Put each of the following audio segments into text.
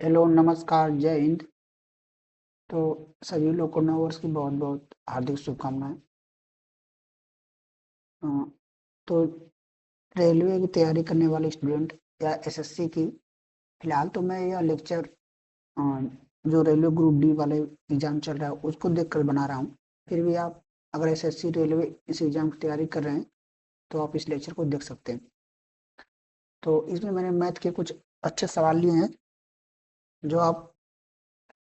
Hello, नमस्कार, जय हिंद। तो सभी लोग को नव वर्ष की बहुत बहुत हार्दिक शुभकामनाएं। अ, तो रेलवे की तैयारी करने वाले स्टूडेंट या एसएससी की, फिलहाल तो मैं यह लेक्चर जो रेलवे ग्रुप डी वाले एग्जाम चल रहा है उसको देखकर बना रहा हूँ। फिर भी आप अगर एसएससी रेलवे इस एग्जाम की तैयारी कर रहे हैं तो आप इस लेक्चर को देख सकते हैं। तो इसमें मैंने मैथ के कुछ अच्छे सवाल लिए हैं जो आप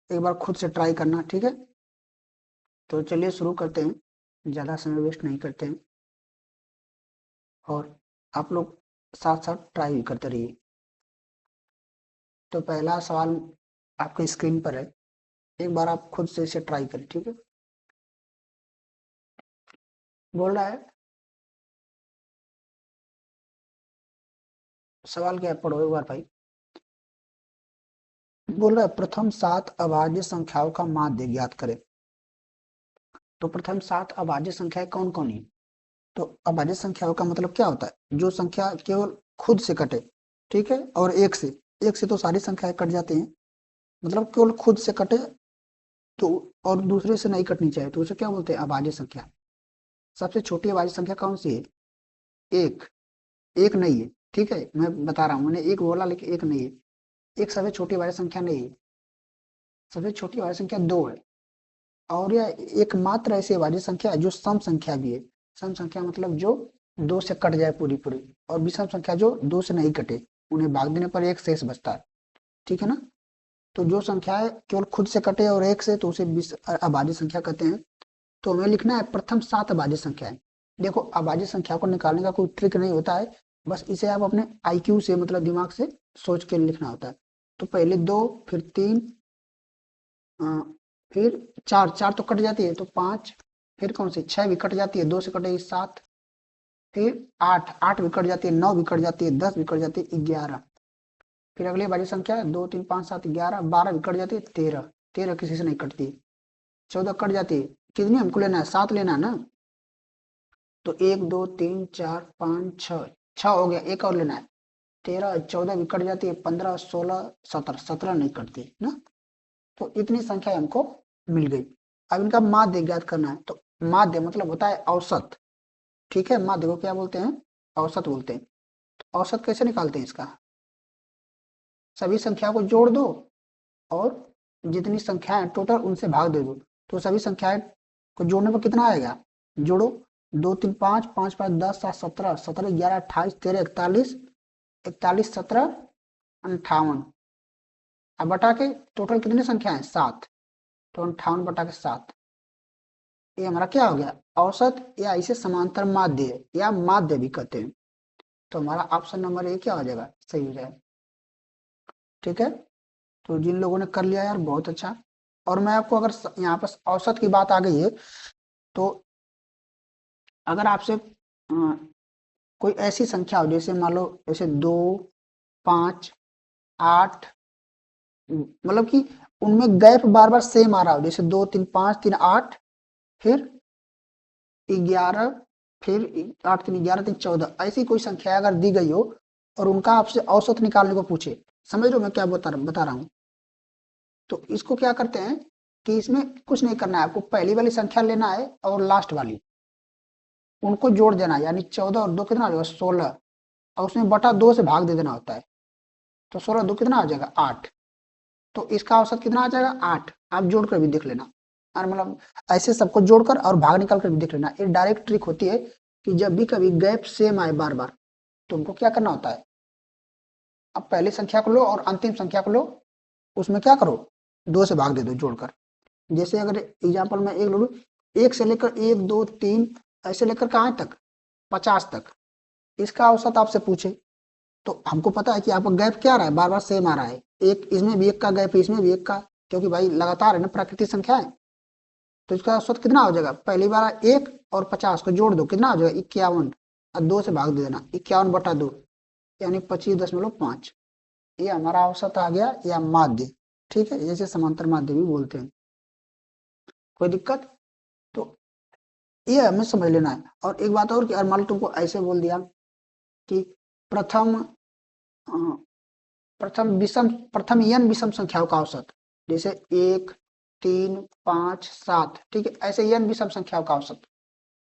एक बार खुद से ट्राई करना, ठीक है। तो चलिए शुरू करते हैं, ज़्यादा समय वेस्ट नहीं करते हैं और आप लोग साथ साथ ट्राई भी करते रहिए। तो पहला सवाल आपके स्क्रीन पर है, एक बार आप खुद से इसे ट्राई करें, ठीक है। बोल रहा है, सवाल क्या है, पढ़ो एक बार भाई। बोल रहा है प्रथम 7 अभाज्य संख्याओं का माध्य ज्ञात करें। तो प्रथम 7 अभाज्य संख्याएं कौन कौन है? तो अभाज्य संख्याओं का मतलब क्या होता है? जो संख्या केवल खुद से कटे, ठीक है, और एक से तो सारी संख्याएं कट जाती हैं, मतलब केवल खुद से कटे तो, और दूसरे से नहीं कटनी चाहिए तो उसे क्या बोलते हैं? अभाज्य संख्या। सबसे छोटी अभाज्य संख्या कौन सी है? एक। एक नहीं है, ठीक है, मैं बता रहा हूँ, मैंने एक बोला लेकिन एक नहीं है। एक सबसे छोटी अभाज्य संख्या नहीं है, सबसे छोटी अभाज्य संख्या दो है। और यह एकमात्र ऐसी अभाज्य संख्या है जो सम संख्या भी है। सम संख्या मतलब जो दो से कट जाए पूरी पूरी, और विषम संख्या जो दो से नहीं कटे, उन्हें भाग देने पर एक शेष बचता है, ठीक है ना। तो जो संख्याएं केवल खुद से कटे और एक से, तो उसे अभाज्य संख्या कहते हैं। तो हमें लिखना है प्रथम 7 अभाज्य संख्याएं। देखो, अभाज्य संख्या को निकालने का कोई ट्रिक नहीं होता है, बस इसे आप अपने आईक्यू से, मतलब दिमाग से सोच के लिखना होता है। तो पहले दो, फिर तीन, फिर चार, चार तो कट जाती है तो पांच, फिर कौन सी, छह भी कट जाती है, दो से कटेगी सात, फिर आठ, आठ भी कट जाती है, नौ भी कट जाती है, दस भी कट जाती है, ग्यारह। फिर अगली बारी संख्या दो तीन पाँच सात ग्यारह, बारह भी कट जाती है, तेरह, तेरह किसी से नहीं कटती, चौदह कट जाती है। कितनी हमको लेना है? सात लेना है ना। तो एक दो तीन चार पाँच छः, छः हो गया, एक और लेना है। तेरह, चौदह भी कट जाती है, पंद्रह, सोलह, सत्रह, सत्रह नहीं कटती ना। तो इतनी संख्या हमको मिल गई। अब इनका माध्य ज्ञात करना है। तो माध्य मतलब होता है औसत, ठीक है। माध्य को क्या बोलते हैं? औसत बोलते हैं। तो औसत कैसे निकालते हैं इसका? सभी संख्या को जोड़ दो और जितनी संख्याएं टोटल उनसे भाग दे दो। तो सभी संख्याएं को जोड़ने पर कितना आएगा? जोड़ो, दो तीन पाँच, पाँच पाँच दस, सात सत्रह, सत्रह ग्यारह अट्ठाईस, तेरह इकतालीस, इकतालीस सत्रह अंठावन। अब बटा के टोटल कितनी संख्या है? सात। तो अंठावन बटा के सात, ये हमारा क्या हो गया? औसत, या इसे समांतर माध्य या माध्य भी कहते हैं। तो हमारा ऑप्शन नंबर ए क्या हो जाएगा? सही हो जाएगा, ठीक है। तो जिन लोगों ने कर लिया यार, बहुत अच्छा। और मैं आपको, अगर यहाँ पर औसत की बात आ गई है, तो अगर आपसे कोई ऐसी संख्या हो, जैसे मान लो जैसे दो, पाँच, आठ, मतलब कि उनमें गैप बार बार सेम आ रहा हो, जैसे दो तीन पाँच, तीन आठ, फिर ग्यारह, फिर आठ तीन ग्यारह, तीन चौदह, ऐसी कोई संख्या अगर दी गई हो और उनका आपसे औसत निकालने को पूछे, समझ रहे हो मैं क्या बता रहा हूँ। तो इसको क्या करते हैं कि इसमें कुछ नहीं करना है, आपको पहली वाली संख्या लेना है और लास्ट वाली, उनको जोड़ देना है। यानी चौदह और दो कितना हो जाएगा? सोलह, और उसमें बटा दो से भाग दे देना होता है। तो सोलह दो कितना आ जाएगा? आठ। तो इसका औसत कितना आ जाएगा? आठ। आप जोड़कर भी देख लेना, और मतलब ऐसे सबको जोड़कर और भाग निकाल कर भी देख लेना। ये डायरेक्ट ट्रिक होती है कि जब भी कभी गैप सेम आए बार बार, तो उनको क्या करना होता है, अब पहली संख्या को लो और अंतिम संख्या को लो, उसमें क्या करो, दो से भाग दे दो जोड़कर। जैसे अगर एग्जाम्पल में एक लो, एक से लेकर एक दो तीन, ऐसे लेकर कहाँ तक? 50 तक। इसका औसत आपसे पूछे, तो हमको पता है कि आपका गैप क्या आ रहा है, बार बार सेम आ रहा है। एक इसमें भी एक का गैप है, इसमें भी एक का, क्योंकि भाई लगातार है ना प्राकृतिक संख्या है। तो इसका औसत कितना हो जाएगा? पहली बार एक और 50 को जोड़ दो, कितना हो जाएगा? 51, और दो से भाग दे देना, 51 बटा दो, यानी 25.5। ये हमारा औसत आ गया, या माध्य, ठीक है। जैसे समांतर माध्य भी बोलते हैं। कोई दिक्कत? तो ये हमें समझ लेना है। और एक बात और कि, और मान लो तुमको ऐसे बोल दिया कि प्रथम प्रथम n विषम संख्याओं का औसत, जैसे 1, 3, 5, 7, ठीक है, ऐसे n विषम संख्याओं का औसत।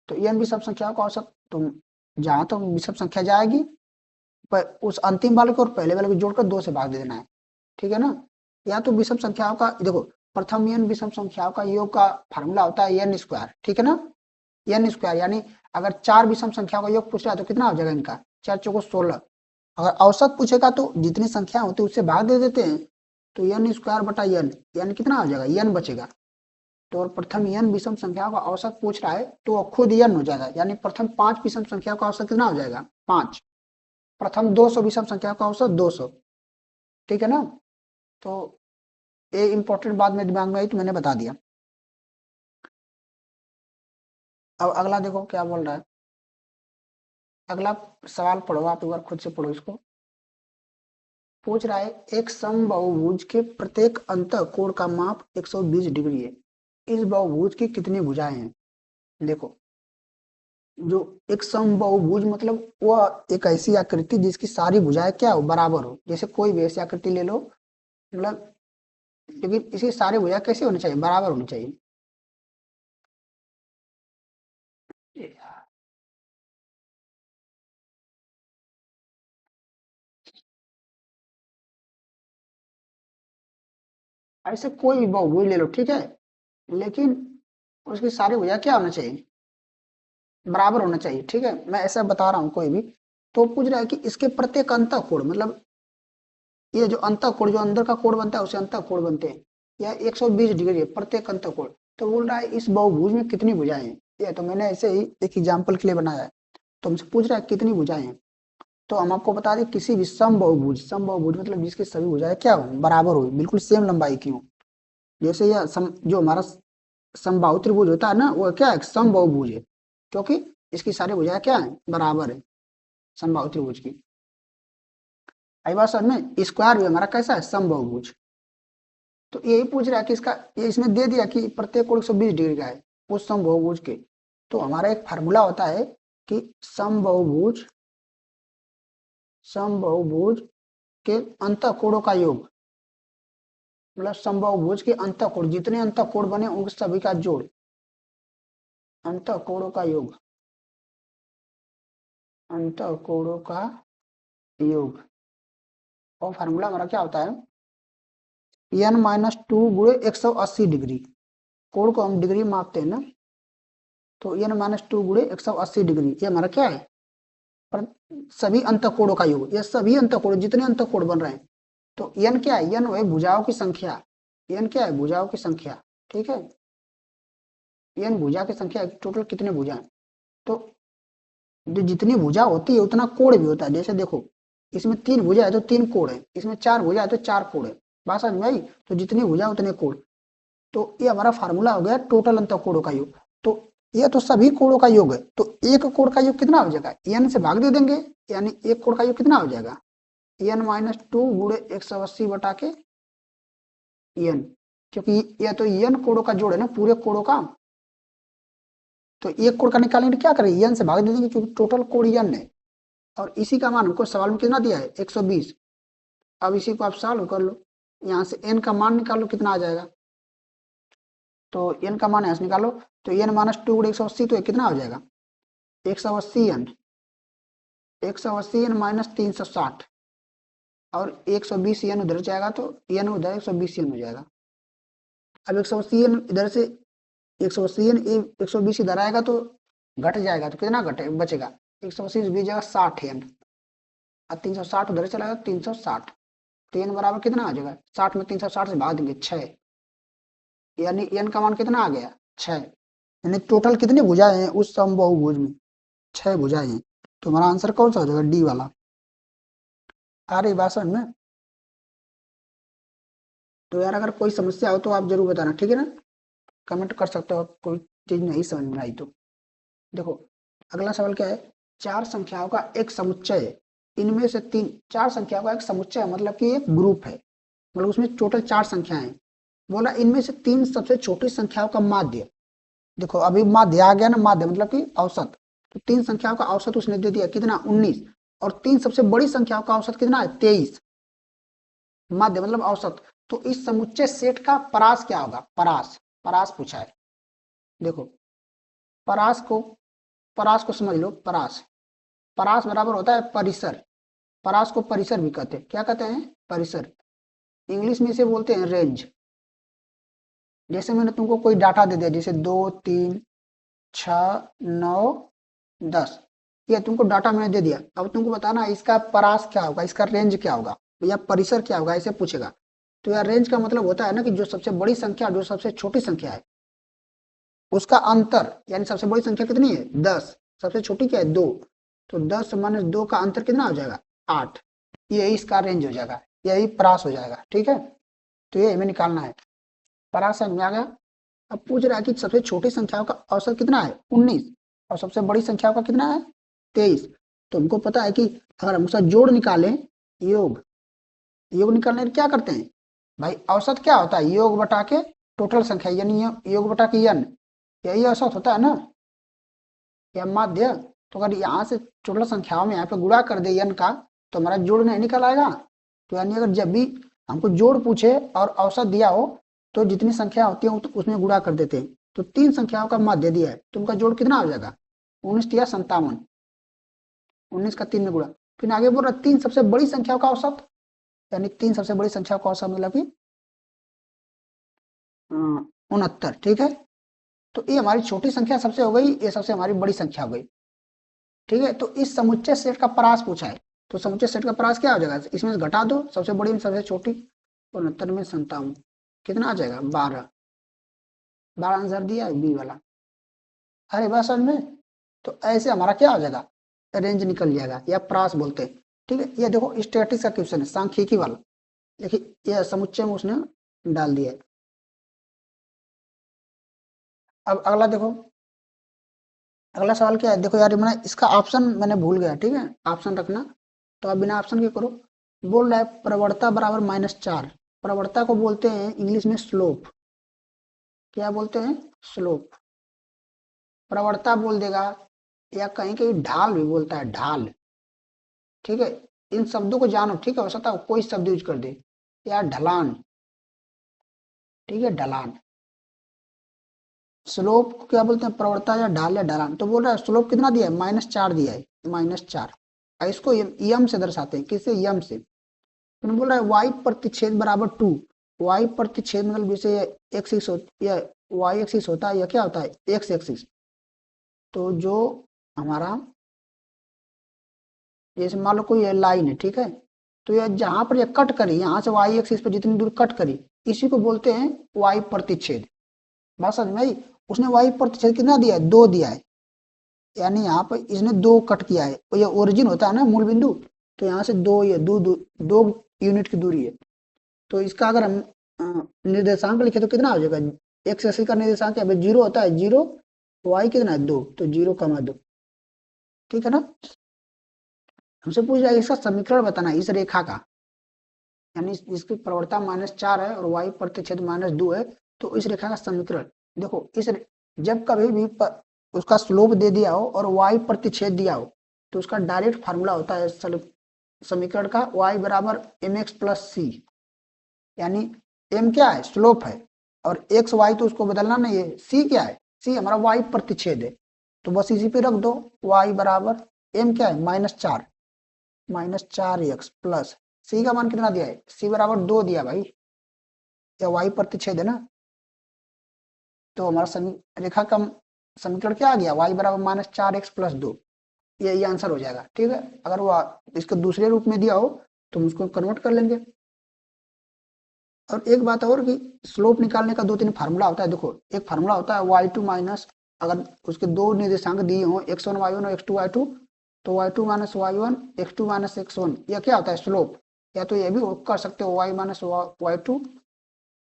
तो n विषम संख्याओं का औसत, तुम जहां तो विषम संख्या जाएगी पर उस अंतिम वाले को और पहले वाले को जोड़कर 2 से भाग दे देना है, ठीक है ना। या तो विषम संख्याओं का, देखो प्रथम n विषम संख्याओं का योग का फार्मूला होता है n स्क्वायर, ठीक है ना। n स्क्वायर यानी अगर 4 विषम संख्याओं का योग पूछ रहा है तो कितना हो जाएगा इनका, 4 चौको 16। अगर औसत पूछेगा तो जितनी संख्या होती है उससे भाग दे देते हैं, तो n स्क्वायर बटा n कितना हो जाएगा, n बचेगा। तो और प्रथम n विषम संख्याओं का औसत पूछ रहा है तो खुद n हो जाएगा, यानी प्रथम 5 विषम संख्याओं का औसत कितना हो जाएगा, 5। प्रथम 200 विषम संख्याओं का औसत 200, ठीक है ना। तो ये इंपॉर्टेंट बात मेरे दिमाग में आई तो मैंने बता दिया। अब अगला देखो क्या बोल रहा है, अगला सवाल पढ़ो आप एक बार खुद से पढ़ो इसको। पूछ रहा है एक समबाहुभुज के प्रत्येक अंतःकोण का माप 120 डिग्री है, इस बहुभुज की कितनी भुजाएं हैं। देखो जो एक समबाहुभुज मतलब वह एक ऐसी आकृति जिसकी सारी भुजाएं क्या हो, बराबर हो। जैसे कोई भी ऐसी आकृति ले लो, मतलब लेकिन इसकी सारी भुजाएं कैसे होनी चाहिए, बराबर होनी चाहिए। ऐसे कोई भी बहुभुज ले लो, ठीक है, लेकिन उसकी सारी भुजा क्या होना चाहिए, बराबर होना चाहिए, ठीक है। मैं ऐसा बता रहा हूँ कोई भी, तो पूछ रहा है कि इसके प्रत्येक अंतःकोण, मतलब ये जो अंतःकोण जो अंदर का कोण बनता है उसे अंतःकोण बनते हैं, यह 120 डिग्री है प्रत्येक अंतःकोण। तो बोल रहा है इस बहुभुज में कितनी भुजाएं हैं, ये तो मैंने ऐसे ही एक एग्जाम्पल के लिए बनाया है। तो हमसे पूछ रहा है कितनी भुजाएं हैं, तो हम आपको बता दें किसी भी समबाहुभुज मतलब जिसकी सभी भुजाएं क्या हो, बराबर हो, बिल्कुल सेम लंबाई की हो। जैसे यह जो हमारा समबाहु त्रिभुज होता है ना, वो क्या है, समबाहुभुज है, क्योंकि इसकी सारी भुजाएं क्या है, बराबर है समबाहु त्रिभुज की। आई बात समझ में। स्क्वायर भी हमारा कैसा है, समबाहुभुज। तो यही पूछ रहा है कि इसका, ये इसने दे दिया कि प्रत्येक कोण 120 डिग्री का है उस समबाहुभुज के। तो हमारा एक फार्मूला होता है कि समबाहुभुज के अंतःकोणों का योग, मतलब समबाहुभुज के अंतःकोण, जितने अंतःकोण बने उन सभी का जोड़, अंतःकोणों का योग, अंतःकोणों का योग। और फार्मूला हमारा क्या होता है, n-2 गुणे 180 डिग्री। कोण को हम डिग्री मापते हैं ना, तो n-2 गुणे 180 डिग्री, ये हमारा क्या है, पर सभी अंतःकोणों का योग, ये सभी अंतःकोण जितने अंतःकोण बन रहे हैं। तो n क्या है, n है भुजाओं की संख्या, n क्या है, भुजाओं की संख्या, ठीक है। n भुजा की संख्या, टोटल कितने भुजा है। तो जो जितनी भुजा होती है उतना कोण भी होता है। जैसे देखो इसमें 3 भुजा है तो 3 कोण है, इसमें 4 भुजा है तो 4 कोण है, बात समझ में आई। तो जितनी भुजा उतने कोण। तो ये हमारा फार्मूला हो गया टोटल अंतःकोणों का योग। तो ये तो सभी कोणों का योग है, तो एक कोण का योग कितना हो जाएगा, n से भाग दे देंगे, यानी एक कोण का योग कितना हो जाएगा, n-2 गुणे 180 बटा के n, क्योंकि यह तो n कोणों का जोड़ है ना, पूरे कोणों का। तो एक कोण का निकालेंगे क्या करेंगे, n से भाग दे देंगे, क्योंकि टोटल कोण n है। और इसी का मान हमको सवाल में कितना दिया है, 120। अब इसी को आप सॉल्व कर लो, यहाँ से n का मान निकालो कितना आ जाएगा। तो n का मान यहाँ से निकालो, तो n-2 गुणे 180 तो कितना हो जाएगा, 180n, 180n माइनस 360, और 120n उधर जाएगा तो n उधर 120n हो जाएगा। अब 180n इधर से 180n 120 इधर आएगा तो घट जाएगा, तो कितना घटे बचेगा, 180 से 20 जाएगा 60n, और 360 उधर चला गया 360, तो n बराबर कितना आ जाएगा, 60 में 360 से भाग देंगे 6, यानी n का मान कितना आ गया 6। यानी टोटल कितनी भुजाएं हैं उस समबाहुभुज में, 6 भुजाएं हैं। तो हमारा आंसर कौन सा हो जाएगा, डी वाला। आ रही बात समझ में। तो यार अगर कोई समस्या हो तो आप जरूर बताना, ठीक है ना, कमेंट कर सकते हो कोई चीज नहीं समझ में आई तो। देखो अगला सवाल क्या है, 4 संख्याओं का एक समुच्चय है, इनमें से 3, 4 संख्याओं का एक समुच्चय मतलब कि एक ग्रुप है, मतलब उसमें टोटल 4 संख्याएं हैं। बोला इनमें से 3 सबसे छोटी संख्याओं का माध्य। देखो अभी माध्य आ गया ना, माध्य मतलब कि औसत। तो 3 संख्याओं का औसत उसने दे दिया कितना, 19, और 3 सबसे बड़ी संख्याओं का औसत कितना है, 23। माध्य मतलब औसत। तो इस समुच्चय सेट का परास क्या होगा? परास, परास पूछा है। देखो परास को समझ लो। परास, परास बराबर होता है परिसर। परास को परिसर भी कहते हैं। क्या कहते हैं? परिसर। इंग्लिश में इसे बोलते हैं रेंज। जैसे मैंने तुमको कोई डाटा दे दिया, जैसे 2 3 6 9 10, ये तुमको डाटा मैंने दे दिया। अब तुमको बताना इसका परास क्या होगा, इसका रेंज क्या होगा, या परिसर क्या होगा, ऐसे पूछेगा। तो यार रेंज का मतलब होता है ना कि जो सबसे बड़ी संख्या जो सबसे छोटी संख्या है उसका अंतर, यानी सबसे बड़ी संख्या कितनी है? 10, सबसे छोटी क्या है? 2। तो 10 माइनस 2 का अंतर कितना हो जाएगा? 8। यही इसका रेंज हो जाएगा, यही परास हो जाएगा। ठीक है, तो ये हमें निकालना है। परास समझ में आ गया। अब पूछ रहा है कि सबसे छोटी संख्याओं का औसत कितना है? 19, और सबसे बड़ी संख्याओं का कितना है? 23। तो हमको पता है कि अगर हम उसका जोड़ निकालें, योग, योग निकालने के क्या करते हैं भाई? औसत क्या होता है? योग बटा के टोटल संख्या, यानी योग बटा के n, यही औसत होता है ना, या माध्य। तो अगर यहाँ से टोटल संख्याओं में यहाँ पे गुणा कर दे n का, तो हमारा जोड़ नहीं निकल आएगा। तो यानी अगर जब भी हमको जोड़ पूछे और औसत दिया हो, तो जितनी संख्या होती है तो उसमें गुणा कर देते हैं। तो 3 संख्याओं का माध्य दिया है, तो उनका जोड़ कितना हो जाएगा? 19 या 57, 19 का 3 में गुणा। फिर आगे बोल रहा 3 सबसे बड़ी संख्याओं का औसत, यानी 3 सबसे बड़ी संख्याओं का औसत मतलब कि 69। ठीक है, तो ये हमारी छोटी संख्या सबसे हो गई, ये सबसे हमारी बड़ी संख्या हो गई। ठीक है, तो इस समुच्चय सेट का परास पूछा है। तो समुच्चय सेट का परास क्या हो जाएगा? इसमें से घटा दो सबसे बड़ी में सबसे छोटी, 69 में 57, कितना आ जाएगा? 12। 12 आंसर दिया है बी वाला। अरे बस समझ में। तो ऐसे हमारा क्या हो जाएगा? रेंज निकल जाएगा, या परास बोलते हैं। ठीक है, ये देखो स्टैटिस्टिक्स का क्वेश्चन है, सांख्यिकी वाला। देखिए ये समुच्चय में उसने डाल दिया है। अब अगला देखो, अगला सवाल क्या है? देखो यार मैंने इसका ऑप्शन मैंने भूल गया। ठीक है, ऑप्शन रखना। तो आप बिना ऑप्शन के करो। बोल रहा है प्रवणता बराबर -4। प्रवणता को बोलते हैं इंग्लिश में स्लोप। क्या बोलते हैं? स्लोप। प्रवणता बोल देगा, या कहीं कहीं ढाल भी बोलता है, ढाल। ठीक है, इन शब्दों को जानो। ठीक है, हो सकता है कोई शब्द यूज कर दे, या ढलान। ठीक है, ढलान। स्लोप को क्या बोलते हैं? प्रवणता या ढाल या ढलान। तो बोल रहा है स्लोप कितना दिया है? -4 दिया है, -4। इसको यम से दर्शाते हैं। किससे? यम से। तो बोल रहा है वाई प्रतिच्छेद बराबर 2। वाई प्रतिच्छेद मतलब जैसे एक्सिस या वाई एक्सिस होता है, या क्या होता है? X axis. तो जो हमारा, जैसे मान लो कोई लाइन है, ठीक है, तो यह जहां पर ये कट करी, यहाँ से वाई एक्सिस पर जितनी दूर कट करी, इसी को बोलते हैं वाई प्रतिच्छेद। बात समझ में आई? उसने वाई प्रतिच्छेद कितना दिया है? 2 दिया है। यानी यहाँ पर इसने 2 कट किया है, और ये ओरिजिन होता है ना, मूल बिंदु। तो यहाँ से 2, ये 2 यूनिट की दूरी है। तो इसका अगर हम निर्देशांक लिखे तो कितना हो जाएगा? एक्स एक्सिस का निर्देशांक क्या 0 होता है, 0। वाई कितना है? 2, तो 0,2। ठीक है ना। हमसे पूछ रहा है इसका समीकरण बताना इस रेखा का, यानी इसकी प्रवणता -4 है और वाई प्रतिच्छेद -2 है। तो इस रेखा का समीकरण देखो। जब कभी भी उसका स्लोप दे दिया हो और वाई प्रतिच्छेद दिया हो, तो उसका डायरेक्ट फार्मूला होता है समीकरण का, y बराबर mx प्लस सी। यानी m क्या है? स्लोप है, और x y तो उसको बदलना नहीं है। c क्या है? c हमारा y प्रतिच्छेद है। तो बस इसी पे रख दो, y बराबर m क्या है? -4, -4x प्लस c का मान कितना दिया है? c बराबर 2 दिया भाई, या y प्रतिच्छेद है ना। तो हमारा रेखा का समीकरण क्या आ गया? y बराबर -4x प्लस 2। ये आंसर हो जाएगा। ठीक है, अगर वो इसको दूसरे रूप में दिया हो तो हम उसको कन्वर्ट कर लेंगे। और एक बात और कि स्लोप निकालने का 2-3 फार्मूला होता है। देखो एक फार्मूला होता है y2 माइनस, अगर उसके 2 निर्देशांक दिए हों x1 y1 और x2 y2, तो y2 minus y1 x2 minus x1, यह क्या होता है? स्लोप। या तो ये भी कर सकते हो y minus y2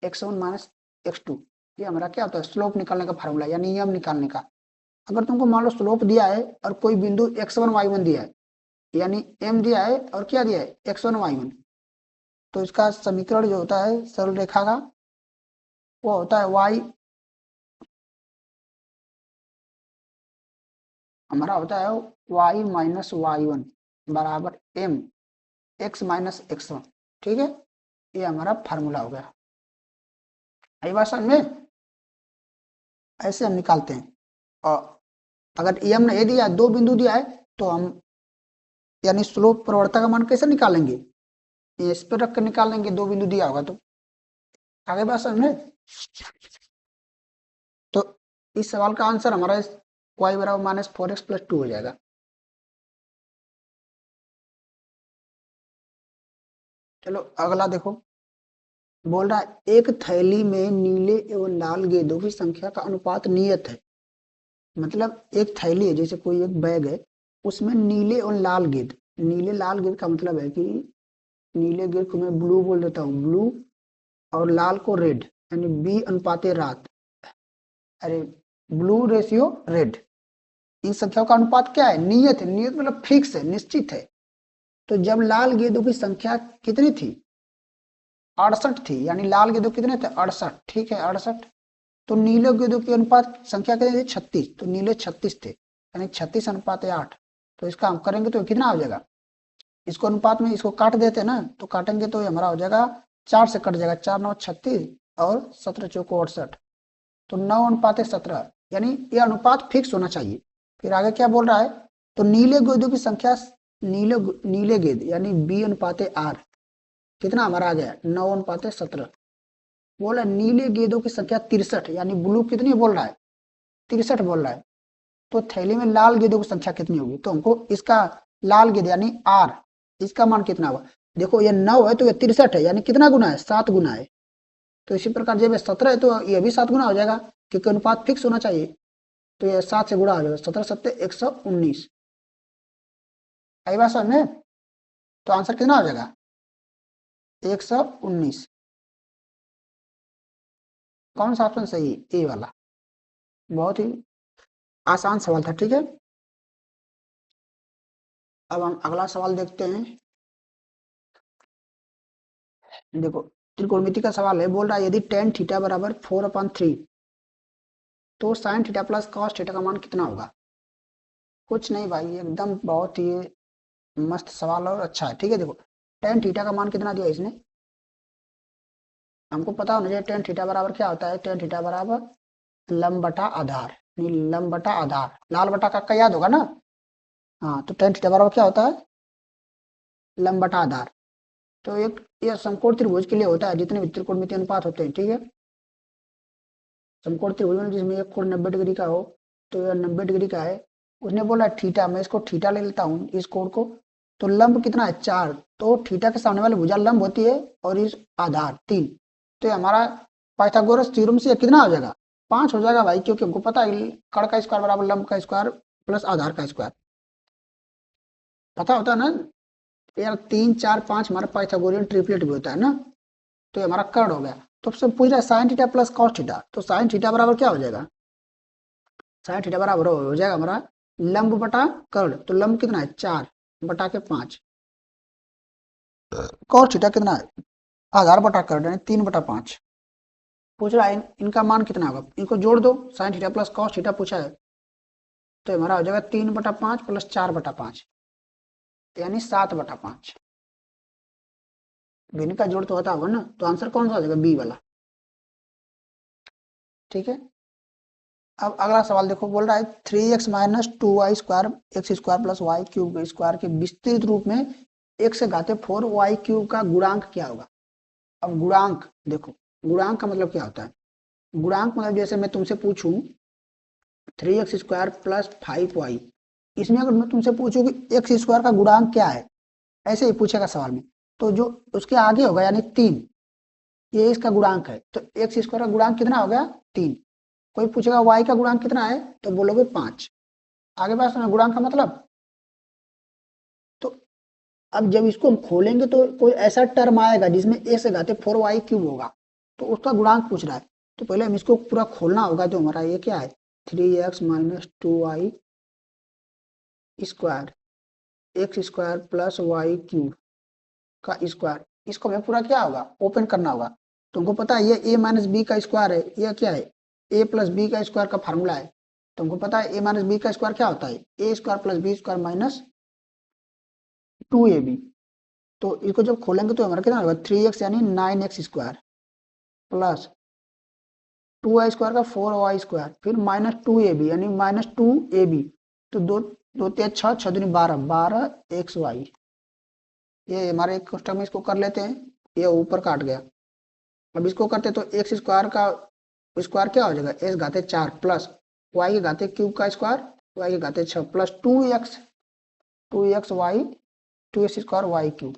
x1 minus x2। ये हमारा क्या होता है? स्लोप निकालने का फार्मूला, यानी नियम निकालने का। अगर तुमको मान लो स्लोप दिया है और कोई बिंदु x1 y1 दिया है, यानी m दिया है और क्या दिया है? x1 y1, तो इसका समीकरण जो होता है सरल रेखा का, वो होता है y, हमारा होता है y माइनस y1 बराबर m x माइनस x1। ठीक है, ये हमारा फार्मूला हो गया। आई बात समझ में? ऐसे हम निकालते हैं। और अगर एम ने दिया, दो बिंदु दिया है, तो हम यानी स्लोप प्रवणता का मान कैसे निकालेंगे? इस पर रख कर निकालेंगे, दो बिंदु दिया होगा तो। आगे बात समझ में? तो इस सवाल का आंसर हमारा y बराबर -4x+2 हो जाएगा। चलो अगला देखो, बोल रहा है एक थैली में नीले एवं लाल गेंदों की संख्या का अनुपात नियत है। मतलब एक थैली है, जैसे कोई एक बैग है, उसमें नीले और लाल गेंद, नीले लाल गेंद का मतलब है कि नीले गेंद को मैं ब्लू बोल देता हूँ, ब्लू, और लाल को रेड, यानी बी अनुपाते रात, अरे ब्लू रेशियो रेड। इन संख्याओं का अनुपात क्या है? नियत है। नियत मतलब फिक्स है, निश्चित है। तो जब लाल गेंदों की संख्या कितनी थी? 68 थी, यानी लाल गेंदों कितने थे? 68, ठीक है 68। तो नीले गेंदों की अनुपात संख्या कितनी थी? 36, तो नीले 36 थे, यानी 36:8। तो इसका हम करेंगे तो कितना हो जाएगा? इसको अनुपात में इसको काट देते हैं ना, तो काटेंगे तो हमारा हो जाएगा 4 से कट जाएगा, 4 9 36 और 17 चौको 68, तो 9:17, यानी ये अनुपात फिक्स होना चाहिए। फिर आगे क्या बोल रहा है? तो नीले गेंदों की संख्या, नीले गेंद यानी बी अनुपाते आर कितना हमारा आ गया? 9:17। बोला नीले गेंदों की संख्या 63, यानी ब्लू कितनी बोल रहा है? 63 बोल रहा है। तो थैली में लाल गेंदों की संख्या कितनी होगी? तो हमको इसका लाल गेंद यानी आर, इसका मान कितना होगा? देखो ये 9 है तो ये 63 है, यानी कितना गुना है? 7 गुना है। तो इसी प्रकार जब ये 17 है तो ये भी 7 गुना हो जाएगा, क्योंकि अनुपात फिक्स होना चाहिए। तो ये 7 से गुणा हो जाएगा, 17 7 119। आई बात समझ में? तो आंसर कितना हो जाएगा? 119। कौन सा ऑप्शन सही है? ए वाला। बहुत ही आसान सवाल था, ठीक है। अब हम अगला सवाल देखते हैं। देखो त्रिकोणमिति का सवाल है, बोल रहा है यदि tan थीटा बराबर 4/3 तो sin theta plus cos theta का मान कितना होगा? कुछ नहीं भाई, एकदम बहुत ही मस्त सवाल और अच्छा है, ठीक है। देखो tan थीटा का मान कितना दिया इसने, हमको पता होना चाहिए tan थीटा बराबर क्या होता है। tan थीटा बराबर लंब बटा आधार, लंब बटा आधार, लाल बटा का याद होगा ना। हाँ, तो tan थीटा बराबर क्या होता है? लंब बटा आधार। तो एक यह समकोण त्रिभुज के लिए होता है, जितने भी त्रिकोणमिति अनुपात होते हैं, ठीक है। समकोण त्रिभुज में जिसमें एक कोण 90 डिग्री का हो, तो यह 90 डिग्री का है। उसने बोला थीटा, मैं इसको थीटा ले लेता हूँ इस कोण को। तो लंब कितना है? 4, तो थीटा के सामने वाली भुजा लंब होती है, और इस आधार 3। तो हमारा पाइथागोरस थ्योरम से कितना हो जाएगा? 5 हो जाएगा भाई, क्योंकि हमको पता है कण का स्क्वायर बराबर लंब का स्क्वायर प्लस आधार का स्क्वायर, पता होता है ना यार। 3 4 5 हमारा पाइथागोरियन ट्रिपलेट भी होता है ना। तो ये हमारा कर्ण हो गया। तो सबसे पूछ रहा है sine theta plus cos theta, तो साइन थीटा बराबर क्या हो जाएगा? साइन थीटा बराबर हो जाएगा हमारा लंब बटा कर्ण। तो लंब कितना है? 4 बटा के 5। कॉस थीटा कितना है? आधार बटा कर्ण, यानी 3/5। पूछ रहा है इनका मान कितना होगा, इनको जोड़ दो। Sine theta plus cos theta पूछा है, तो हमारा हो जाएगा 3/5 प्लस 4/5, यानी 7/5। भिन्न का जोड़ तो होता होगा ना, तो आंसर कौन सा हो जाएगा? बी वाला, ठीक है। अब अगला सवाल देखो, बोल रहा है 3x minus 2y² x² plus y³ square के विस्तृत रूप में x से घाते 4y³ का गुणांक क्या होगा? अब गुणांक देखो, गुणांक का मतलब क्या होता है? गुणांक मतलब जैसे मैं तुमसे पूछूं 3x² प्लस 5y, इसमें अगर मैं तुमसे पूछूं कि x² का गुणांक क्या है, ऐसे ही पूछेगा सवाल में, तो जो उसके आगे होगा यानी 3, ये इसका गुणांक है। तो x² का गुणांक कितना हो गया? 3। कोई पूछेगा y का गुणांक कितना है, तो बोलोगे 5। आगे बात सुना, गुणांक का मतलब। तो अब जब इसको हम खोलेंगे तो कोई ऐसा टर्म आएगा जिसमें a से घाते 4y³ होगा, तो उसका गुणांक पूछ रहा है। तो पहले हम इसको पूरा खोलना होगा। तो हमारा ये क्या है? 3x minus 2y square x² plus y³ का स्क्वायर, इसको हमें पूरा क्या होगा? ओपन करना होगा। तुमको पता है ये a माइनस बी का स्क्वायर है, यह क्या है? a प्लस बी का स्क्वायर का फार्मूला है। तुमको पता है a माइनस बी का स्क्वायर क्या होता है? a² plus बी² minus 2ab। तो इसको जब खोलेंगे तो हमारा कितना होगा 3x यानी 9x² प्लस 2y² का 4y², फिर -2ab यानी -2ab, तो दो दो तेज 6, 6 दूनी 12, 12xy। ये हमारे एक टर्म इसको कर लेते हैं, ये ऊपर काट गया। अब इसको करते तो x² का स्क्वायर क्या हो जाएगा, s घाते 4 प्लस y के घाते क्यूब का स्क्वायर, y के घाते 6 plus 2x y 2x² y³।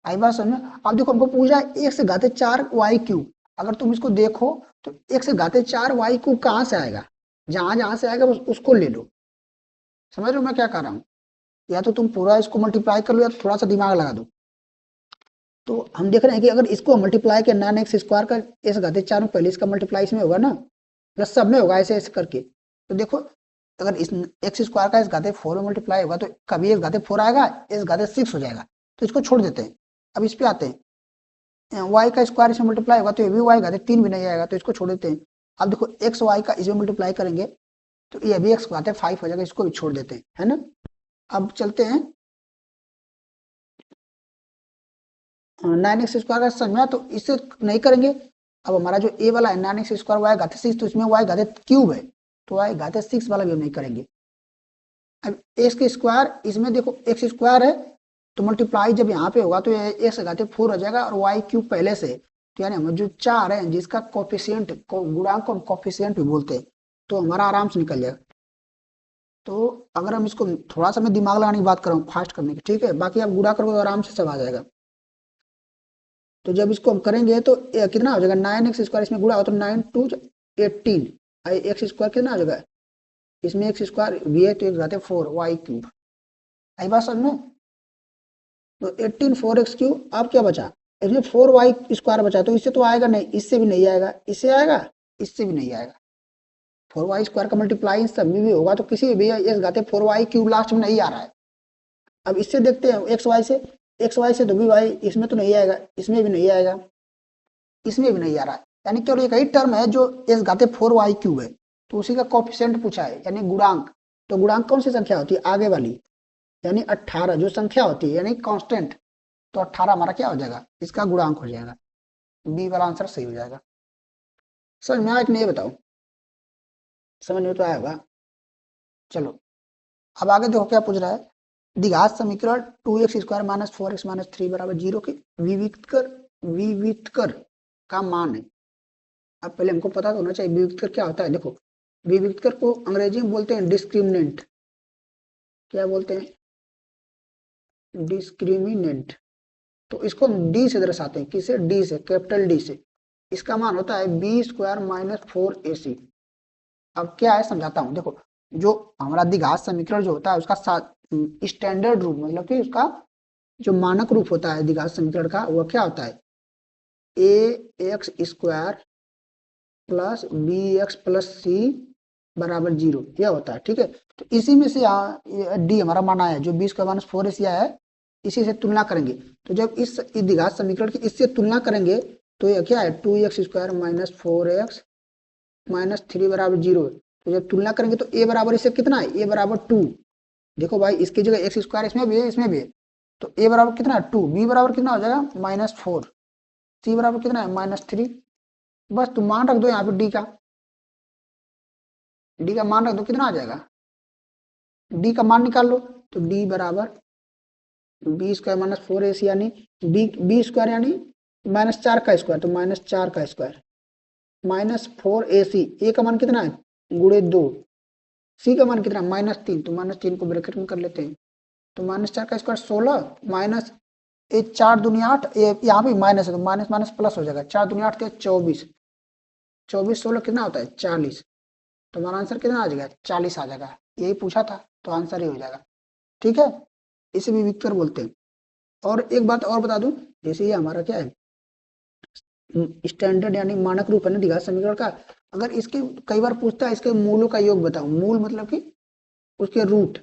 आई बात समझ। अब देखो हमको पूछा है x घाते 4 y³। अगर तुम इसको देखो तो x घाते 4 y³ कहाँ से आएगा, जहां जहां से आएगा उसको ले लो। समझ रहे हो मैं क्या कर रहा हूँ, या तो तुम पूरा इसको मल्टीप्लाई कर लो या तो थोड़ा सा दिमाग लगा दो। तो हम देख रहे हैं कि अगर इसको मल्टीप्लाई के 9x² का s घाते 4 में पहले इसका मल्टीप्लाई इसमें होगा ना, प्लस सब में होगा ऐसे ऐसे करके। तो देखो अगर इस x² का s घाते 4 में मल्टीप्लाई होगा तो कभी s घाते 4 आएगा, s घाते 6 हो जाएगा, तो इसको छोड़ देते हैं। अब इस पे आते हैं, y का स्क्वायर इसमें मल्टीप्लाई होगा तो ये भी y घाते 3 भी नहीं आएगा, तो इसको छोड़ देते हैं। अब देखो x y का इसमें मल्टीप्लाई करेंगे तो ये भी x घाते 5 हो जाएगा, इसको भी छोड़ देते हैं, है ना। अब चलते हैं 9x² का समझा, तो इससे नहीं करेंगे। अब हमारा जो a वाला है 9x² y घाते 6, तो इसमें y घाते क्यूब है, तो y घाते 6 वाला भी हम नहीं करेंगे। अब x के स्क्वायर इसमें देखो x² है, तो मल्टीप्लाई जब यहाँ पे होगा तो ये x घाते 4 हो जाएगा और y³ पहले से, तो यानी हमें जो 4 है जिसका कोफिशिएंट गुणांक को कोफिशिएंट भी बोलते हैं, तो हमारा आराम से निकल जाएगा। तो अगर हम इसको थोड़ा सा मैं दिमाग लगाने की बात कर रहा हूँ फास्ट करने की, ठीक है, बाकी आप गुणा करोगे तो आराम से सब आ जाएगा। तो जब इसको हम करेंगे तो कितना हो जाएगा 9x² इसमें गुणा हो तो 9 2 18, x² कितना हो जाएगा, इसमें x² भी है तो एक घाते 4 y³। आई बात समझ में। तो 18 4x³, अब क्या बचा, इसमें 4y² बचा, तो इससे तो आएगा नहीं, इससे भी नहीं आएगा, इससे आएगा, इससे भी नहीं आएगा। 4y² का मल्टीप्लाई सब में भी होगा तो किसी भी s घाते 4y³ लास्ट में नहीं आ रहा है। अब इससे देखते हैं एक्स वाई से तो भी y इसमें तो नहीं आएगा, इसमें भी नहीं आएगा, इसमें भी नहीं आ रहा है, यानी केवल एक ही टर्म है जो s घाते 4y³ है, तो उसी का कोफिशिएंट पूछा है यानी गुणांक। तो गुणांक कौन सी संख्या होती है, आगे वाली, यानी 18 जो संख्या होती है यानी कांस्टेंट, तो 18 हमारा क्या हो जाएगा, इसका गुणांक हो जाएगा, बी वाला आंसर सही हो जाएगा। समझ में आया कि नहीं बताओ, समझ में तो आया होगा। चलो अब आगे देखो क्या पूछ रहा है, द्विघात समीकरण 2x² - 4x - 3 = 0 के विविक्तर का मान है। अब पहले हमको पता तो होना चाहिए विविक्तर क्या होता है। देखो विविक्तर को अंग्रेजी में बोलते हैं डिस्क्रिमिनेंट, क्या बोलते हैं, डिस्क्रिमिनेंट। तो इसको डी से दर्शाते हैं, किसे, डी से, कैपिटल डी से। इसका मान होता है b² - 4ac। अब क्या है समझाता हूँ, देखो जो हमारा द्विघात समीकरण जो होता है उसका स्टैंडर्ड रूप, मतलब कि उसका जो मानक रूप होता है द्विघात समीकरण का, वो क्या होता है, ax² plus bx plus c बराबर 0, यह होता है, ठीक है। तो इसी में से यहाँ डी हमारा माना है, जो b² - 4ac है, इसी से तुलना करेंगे। तो जब इस द्विघात समीकरण की इससे तुलना करेंगे तो यह क्या है 2x² - 4x - 3 बराबर 0। तो जब तुलना करेंगे तो a बराबर इससे कितना है, a बराबर 2। देखो भाई इसकी जगह x² इसमें भी है, इसमें भी है, तो a बराबर कितना है 2, b बराबर कितना हो जाएगा -4, c बराबर कितना है -3। बस तुम मान रख दो यहाँ पे डी का मान रख दो, कितना आ जाएगा, डी का मान निकाल लो, तो डी बराबर b² - 4ac यानी b² यानी -4 का स्क्वायर, तो -4 का स्क्वायर -4ac, a का मान कितना है गुणे 2, c का मान कितना -3, तो -3 को ब्रैकेट में कर लेते हैं, तो -4 का स्क्वायर 16 माइनस 4 दूनी 8, यहाँ पे माइनस है तो माइनस माइनस प्लस हो जाएगा, 4 दूनी 8 24, 24 16 कितना होता है 40, तो हमारा आंसर कितना आ जाएगा 40 आ जाएगा। यही पूछा था तो आंसर ही हो जाएगा, ठीक है, इसे भी विक्टर बोलते हैं। और एक बात और बता दूं, जैसे ये हमारा क्या है स्टैंडर्ड यानी मानक रूप है ना द्विघात समीकरण का, अगर इसके कई बार पूछता है इसके मूलों का योग बताओ, मूल मतलब कि उसके रूट,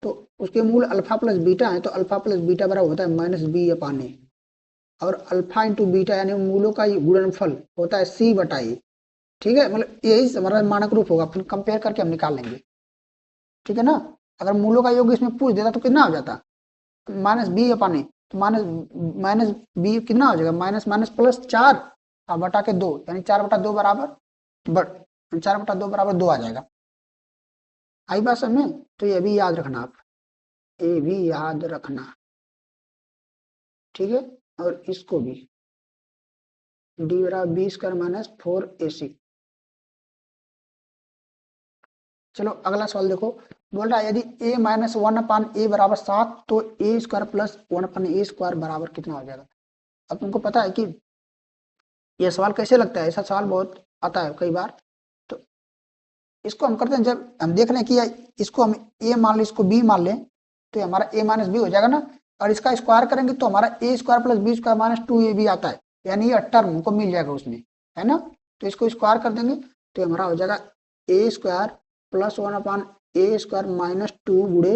तो उसके मूल अल्फा प्लस बीटा है, तो अल्फा प्लस बीटा बराबर होता है -b/a, और अल्फा इंटू बीटा यानी मूलों का गुणनफल होता है c/a, ठीक है, मतलब यही हमारा मानक रूप होगा, फिर कंपेयर करके हम निकाल लेंगे, ठीक है ना। अगर मूलों का योग इसमें पूछ देता तो कितना हो जाता -b/a, तो माइनस माइनस बी कितना हो जाएगा, माइनस माइनस प्लस 4 और बटा के 2, यानी 4/2 बराबर 4/2 बराबर 2 आ जाएगा। आई बात समझ में? तो ये भी याद रखना आप, ये भी याद रखना, ठीक है। और इसको भी डी बराबर बी स्क्वायर माइनस 4ac। चलो अगला सवाल देखो, बोल रहा है यदि a माइनस 1/a बराबर 7 तो a square plus 1/a square बराबर कितना हो जाएगा। अब तुमको पता है कि यह सवाल कैसे लगता है, ऐसा सवाल बहुत आता है कई बार। तो इसको हम करते हैं, जब हम देख रहे हैं कि इसको हम a मान लें, इसको b मान लें, तो हमारा a माइनस बी हो जाएगा ना, और इसका स्क्वायर करेंगे तो हमारा a square plus B square minus 2ab आता है, यानी ये टर्म हमको मिल जाएगा उसमें, है ना। तो इसको स्क्वायर कर देंगे तो हमारा हो जाएगा a square plus 1/a square minus 2 गुणे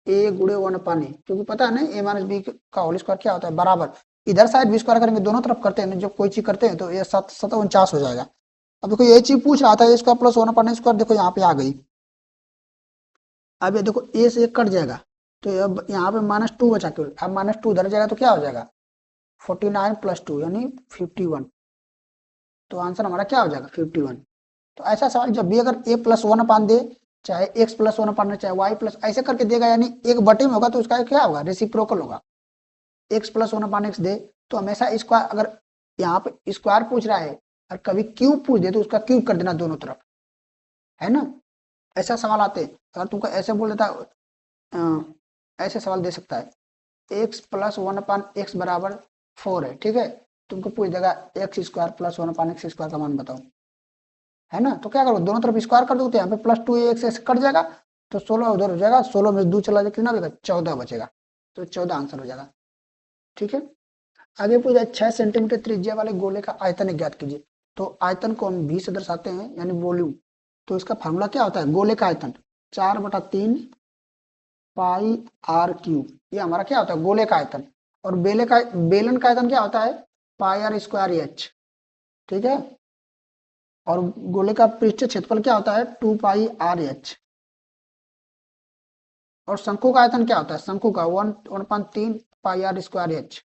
a गुणे 1/a, क्योंकि पता है ना a माइनस बी का होल स्क्वायर क्या होता है, बराबर इधर साइड बी स्क्वायर करेंगे, दोनों तरफ करते हैं जब कोई चीज करते हैं तो ये 749 हो जाएगा। अब देखो ये चीज पूछ रहा था a square plus 1/a square, देखो यहाँ पे आ गई। अब ये देखो a से 1 कट जाएगा, तो अब यहाँ पे -2 बचा केवल, अब -2 उधर जाएगा तो क्या हो जाएगा 49 प्लस 2 यानी 51। तो आंसर हमारा क्या हो जाएगा 51। तो ऐसा सवाल जब भी अगर a प्लस 1/, दे चाहे x प्लस 1/, चाहे y प्लस ऐसे करके देगा, यानी एक बटे में होगा तो उसका क्या होगा रेसिप्रोकल होगा। x प्लस 1/x दे तो हमेशा स्क्वायर, अगर यहाँ पे स्क्वायर पूछ रहा है और कभी क्यूब पूछ दे तो उसका क्यूब कर देना दोनों तरफ, है ना। ऐसा सवाल आते हैं, अगर तुमको ऐसे बोल देता ऐसे सवाल दे सकता है x प्लस 1/x बराबर 4 है, ठीक है, तुमको पूछ देगा x square plus 1/x square का मान बताओ, है ना। तो क्या करो दोनों तरफ स्क्वायर कर दो, तो यहाँ पे प्लस 2 से कट जाएगा, तो 16 उधर हो जाएगा, 16 में 2 चला जाएगा, कितना बचेगा 14 बचेगा, तो 14 आंसर हो जाएगा, ठीक है। आगे पूछा 6 सेंटीमीटर त्रिज्या वाले गोले का आयतन ज्ञात कीजिए। तो आयतन को हम v से दर्शाते हैं यानी वॉल्यूम, तो इसका फार्मूला क्या होता है, गोले का आयतन 4/3 पाई r क्यूब, ये हमारा क्या होता है गोले का आयतन। और बेलन का आयतन क्या होता है पाई r स्क्वायर एच, ठीक है। और गोले का पृष्ठ क्षेत्रफल क्या होता है 2 पाई आर एच। और शंकु का आयतन क्या होता है, शंकु का 1/3 पाई आर स्क्वायर एच।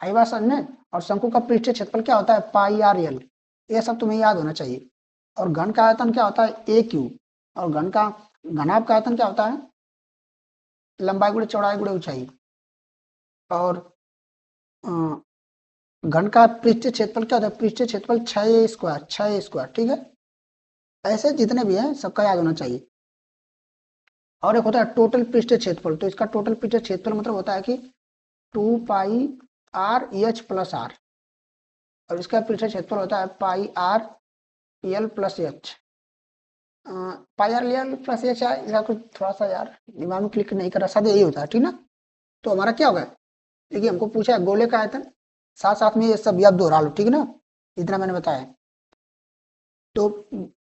आई बात समझ में। और शंकु का पृष्ठ क्षेत्रफल क्या होता है पाई आर एल, ये सब तुम्हें याद होना चाहिए। और घन का आयतन क्या होता है ए क्यू, और घनाभ का आयतन क्या होता है लंबाई गुणे चौड़ाई गुणे ऊंचाई। और घन का पृष्ठ क्षेत्रफल क्या होता है, पृष्ठ क्षेत्रफल 6a स्क्वायर, ठीक है। ऐसे जितने भी हैं सबका याद होना चाहिए। और एक होता है टोटल पृष्ठ क्षेत्रफल, तो इसका टोटल पृष्ठ क्षेत्रफल मतलब होता है कि 2 पाई आर एच प्लस आर, और इसका पृष्ठ क्षेत्रफल होता है पाई आर एल प्लस एच। पाई आर एल प्लस एच है, इसका कुछ थोड़ा सा यार दिमाग में क्लिक नहीं कर रहा, साथ यही होता है, ठीक ना। तो हमारा क्या होगा, देखिए हमको पूछा है गोले का आयतन, साथ साथ में ये सब याद दोहरा लो, ठीक ना, इतना मैंने बताया। तो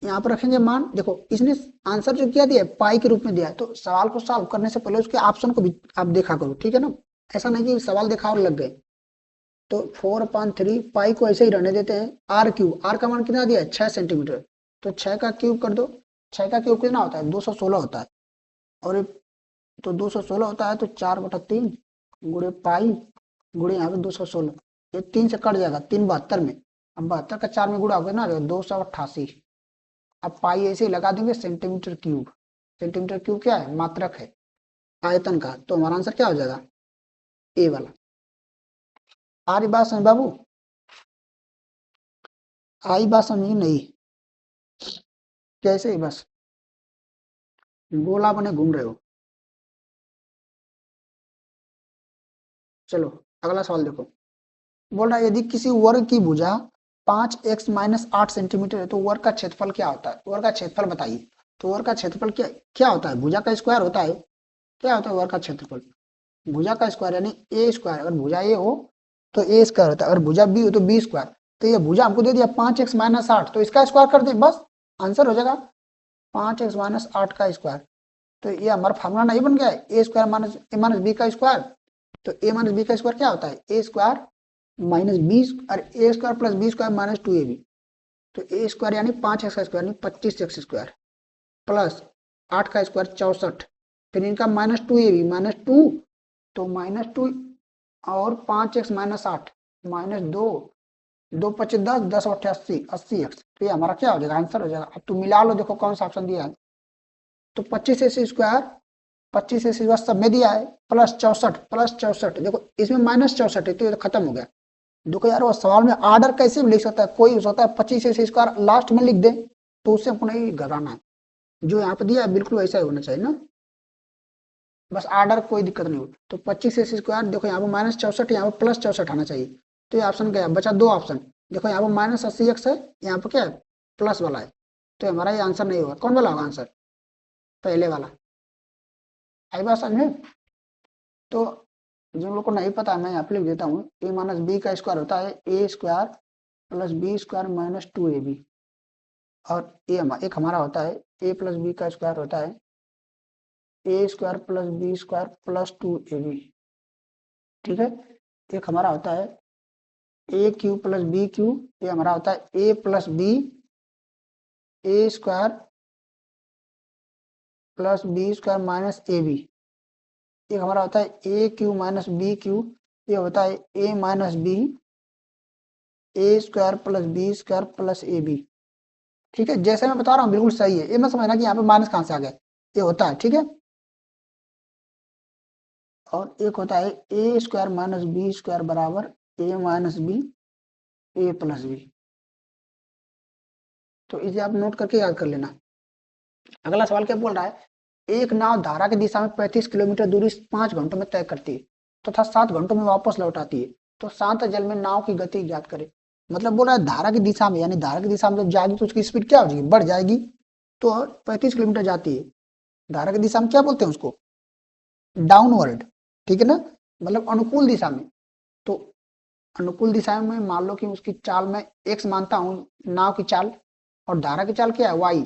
यहाँ पर रखेंगे मान, देखो इसने आंसर जो किया दिया पाई के रूप में दिया है, तो सवाल को सॉल्व करने से पहले उसके ऑप्शन को भी आप देखा करो, ठीक है ना। ऐसा नहीं कि सवाल देखा और लग गए। तो 4/3 पाई को ऐसे ही रहने देते हैं, आर क्यूब, आर का मान कितना दिया है 6 सेंटीमीटर, तो 6 का क्यूब कर दो, 6 का क्यूब कितना होता है 216 होता है। और तो 216 होता है, तो 4/3 गुणे पाई गुणे यहाँ पे 216, ये 3 से कट जाएगा, 3 72 में, अब 72 का 4 में गुणा होगा ना 288। अब पाई ऐसे ही लगा देंगे सेंटीमीटर क्यूब, सेंटीमीटर क्यूब क्या है मात्रक है आयतन का, तो हमारा आंसर क्या हो जाएगा ए वाला। आ रही बात समझ बाबू, आई बात समझी नहीं, कैसे ही बस गोला बने घूम रहे हो। चलो अगला सवाल देखो, बोल रहा है यदि किसी वर्ग की भुजा 5x माइनस 8 सेंटीमीटर है तो वर्ग का क्षेत्रफल क्या होता है, वर्ग का क्षेत्रफल बताइए। तो वर्ग का क्षेत्रफल क्या क्या होता है, भुजा का स्क्वायर होता है, क्या होता है वर्ग का क्षेत्रफल भुजा का स्क्वायर यानी ए स्क्वायर, अगर भुजा ए हो तो ए स्क्वायर होता है, अगर भुजा बी हो तो बी स्क्वायर। तो ये भुजा हमको दे दिया 5x माइनस 8, तो इसका स्क्वायर कर दे बस आंसर हो जाएगा 5x माइनस 8 का स्क्वायर। तो ये हमारा फार्मूला नहीं बन गया है A square minus A minus B का स्क्वायर। तो ए माइनस बी का स्क्वायर क्या होता है ए स्क्वायर माइनस बी और A square plus B square minus 2ab। तो ए स्क्वायर यानी 5x का स्क्वायर यानी 25x स्क्वायर प्लस 8 का स्क्वायर 64, फिर इनका -2 ये भी -2, तो -2 और 5x -8 -2, 2 25 10, 10 और 80, 80x, तो ये हमारा क्या हो जाएगा, आंसर हो जाएगा। अब तुम मिला लो, देखो कौन सा ऑप्शन दिया है। तो 25 स्क्वायर सब में दिया है, +64 देखो इसमें -64 है, तो ये तो खत्म हो गया। देखो यार वो सवाल में आर्डर कैसे भी लिख सकता है, कोई हो सकता है 25 स्क्वायर लास्ट में लिख दे, तो उससे हमको नहीं घबराना है। जो यहाँ पे दिया है बिल्कुल वैसा ही होना चाहिए ना, बस आर्डर कोई दिक्कत नहीं हो। तो 25 स्क्वायर देखो यहाँ पे -64, यहाँ पे +64 आना चाहिए, तो ये ऑप्शन क्या है, बचा 2 ऑप्शन। देखो यहाँ पे -80x है, यहाँ पे क्या है, प्लस वाला है, तो हमारा ये आंसर नहीं होगा। कौन वाला होगा आंसर, पहले वाला। आई बात समझे। तो जिन लोग को नहीं पता मैं यहाँ पे लिख देता हूँ, a-b का स्क्वायर होता है a square plus B square -2ab, और एक हमारा होता है a प्लस बी का स्क्वायर होता है a square plus B square +2ab, ठीक है। एक हमारा होता है a cube plus B cube, ये हमारा होता है a plus B a square plus B square -ab। एक हमारा होता है A cube minus B cube, ये होता है A minus B A square plus B square plus A B, ठीक है। जैसे मैं बता रहा हूँ बिल्कुल सही है, ये मत समझना कि यहाँ पे माइनस कहाँ से आ गया, ये होता है, ठीक है। और एक होता है A square minus B square बराबर ए माइनस बी ए प्लस बी, तो इसे आप नोट करके याद कर लेना। अगला सवाल क्या बोल रहा है, एक नाव धारा की दिशा में 35 किलोमीटर दूरी 5 घंटों में तय करती है तथा 7 घंटों में वापस लौट आती है, तो शांत जल में नाव की गति ज्ञात करे। मतलब बोल रहा है धारा की दिशा में, यानी धारा की दिशा में जब जाएगी तो उसकी स्पीड क्या हो जाएगी, बढ़ जाएगी। तो 35 किलोमीटर जाती है, धारा की दिशा में क्या बोलते हैं उसको, डाउनवर्ड, ठीक है ना, मतलब अनुकूल दिशा में। तो अनुकूल दिशा में मान लो कि उसकी चाल में एक्स मानता हूँ नाव की चाल, और धारा की चाल क्या है वाई,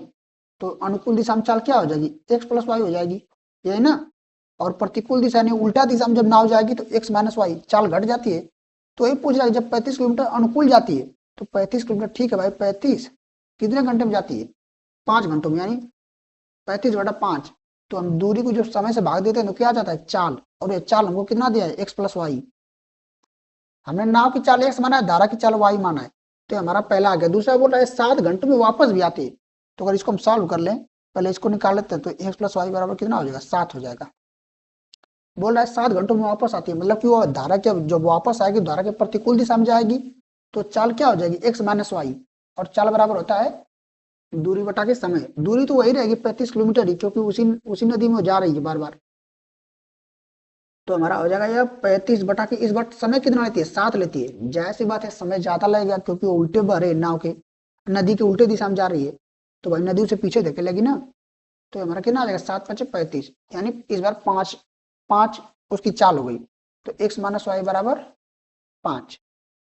तो अनुकूल दिशा में चाल क्या हो जाएगी, एक्स प्लस वाई हो जाएगी, यही ना। और प्रतिकूल दिशा यानी उल्टा दिशा में जब नाव जाएगी तो एक्स माइनस वाई, चाल घट जाती है। तो ये पूछ रहा है जब 35 किलोमीटर अनुकूल जाती है, तो 35 किलोमीटर, ठीक है भाई, 35 कितने घंटे में जाती है, 5 घंटों में, यानी 35/5। तो हम दूरी को जब समय से भाग देते हैं तो क्या आ जाता है, चाल, और ये चाल हमको कितना दिया है, एक्स प्लस वाई। हमने नाव की चाल एक्स माना है, धारा की चाल वाई माना है, तो हमारा पहला आ गया। दूसरा बोल रहा है 7 घंटों में वापस भी आती है, तो अगर इसको हम सॉल्व कर लें, पहले इसको निकाल लेते हैं, तो एक्स प्लस वाई बराबर कितना हो जाएगा, 7 हो जाएगा। बोल रहा है 7 घंटों में वापस आती है, मतलब कि वो धारा के जब वापस आएगी धारा के प्रतिकूल दिशा में जाएगी, तो चाल क्या हो जाएगी, एक्स माइनस वाई, और चाल बराबर होता है दूरी बटा के समय। दूरी तो वही रहेगी 35 किलोमीटर ही, क्योंकि उसी नदी में जा रही है बार बार। तो हमारा हो जाएगा यह 35 बटा के, इस बार समय कितना लेती है, 7 लेती है। जैसी बात है समय ज्यादा लगेगा, क्योंकि वो उल्टे बह रहे नाव के, नदी के उल्टे दिशा में जा रही है, तो भाई नदी उसे पीछे देखे लगी ना। तो हमारा कितना आ जाएगा, 7×5 = 35, यानी इस बार 5 उसकी चाल हो गई, तो एक्स माइनस वाई बराबर 5।